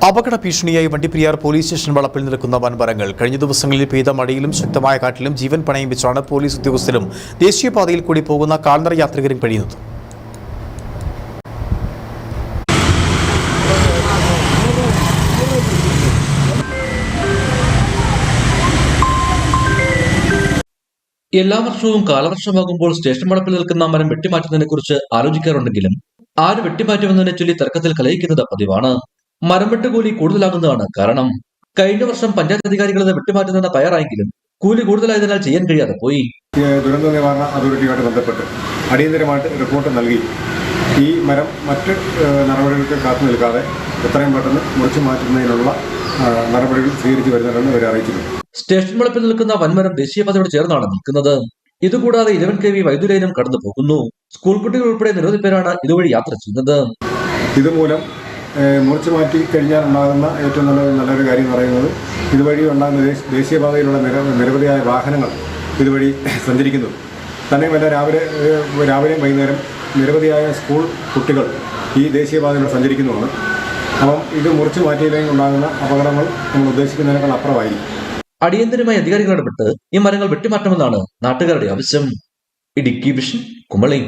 അപകട ഭീഷണിയായി Vandiperiyar police station വളപ്പിൽ നിൽക്കുന്ന വൻമരങ്ങൾ കഴിഞ്ഞ ദിവസങ്ങളിൽ പെയ്ത മഴയിലും ശക്തമായ കാറ്റിലും ജീവൻ പണയം വെച്ചാണ് പോലീസ് ഉദ്യോഗസ്ഥരും ദേശീയപാതയിൽ കൂടി പോകുന്ന കാൽനട യാത്രികരും കഴിയുന്നത്. എല്ലാ വർഷവും കാലവർഷമാകുമ്പോൾ സ്റ്റേഷൻ വളപ്പിൽ നിൽക്കുന്ന മരം വെട്ടിമാറ്റുന്നതിനെ കുറിച്ച് ആലോചിക്കാറുണ്ടെങ്കിലും ആര് വെട്ടിമാറ്റുമെന്നതിനെ ചൊല്ലി തർക്കത്തിൽ കലഹിക്കുന്നത് പതിവാണ്. മരം വെട്ടുകൂലി കൂടുതലാകുന്നതാണ് കാരണം. കഴിഞ്ഞ വർഷം പഞ്ചായത്ത് അധികാരികൾ ഇത് വെട്ടിമാറ്റുന്നതിന് തയ്യാറായെങ്കിലും കൂലി കൂടുതലായതിനാൽ ചെയ്യാൻ കഴിയാതെ പോയി. ദുരന്ത നിവാരണ അതോറിറ്റിയുമായിട്ട് ബന്ധപ്പെട്ട് അടിയന്തരമായിട്ട് റിപ്പോർട്ട് നൽകി ഈ മരം മറ്റ് നടപടികൾക്ക് കാത്തു നിൽക്കാതെ എത്രയും പെട്ടെന്ന് മുറിച്ചു മാറ്റുന്നതിനുള്ള നടപടികൾ സ്വീകരിച്ചു വരുന്നുണ്ടെന്ന് ഇവരെ അറിയിച്ചിട്ടുണ്ട്. സ്റ്റേഷൻ വളപ്പിൽ നിൽക്കുന്ന വൻമരം ദേശീയപാതയോട് ചേർന്നാണ് നിൽക്കുന്നത്. ഇതുകൂടാതെ 11 kV വൈദ്യുതി ലൈനും കടന്നു പോകുന്നു. സ്കൂൾ കുട്ടികൾ ഉൾപ്പെടെ നിരവധി പേരാണ് ഇതുവഴി യാത്ര ചെയ്യുന്നത്. ഇതുമൂലം മുറിച്ചു മാറ്റി കഴിഞ്ഞാൽ ഉണ്ടാകുന്ന ഏറ്റവും നല്ലൊരു കാര്യം എന്ന് പറയുന്നത് ഇതുവഴി ഉണ്ടാകുന്ന ദേശീയപാതയിലുള്ള നിരവധിയായ വാഹനങ്ങൾ ഇതുവഴി സഞ്ചരിക്കുന്നു. തന്നെയുമല്ല രാവിലെയും വൈകുന്നേരം നിരവധിയായ സ്കൂൾ കുട്ടികൾ ഈ ദേശീയപാതയിലൂടെ സഞ്ചരിക്കുന്നതാണ്. അപ്പം ഇത് മുറിച്ചു മാറ്റിയില്ലെങ്കിൽ ഉണ്ടാകുന്ന അപകടങ്ങൾ നമ്മൾ ഉദ്ദേശിക്കുന്നതിനേക്കാൾ അപ്പുറമായിരിക്കും. അടിയന്തരമായി അധികാരികൾ ഇടപെട്ട് ഈ മരങ്ങൾ വെട്ടിമാറ്റണമെന്നാണ് നാട്ടുകാരുടെ ആവശ്യം. ഇടുക്കി വിഷൻ, കുമളി.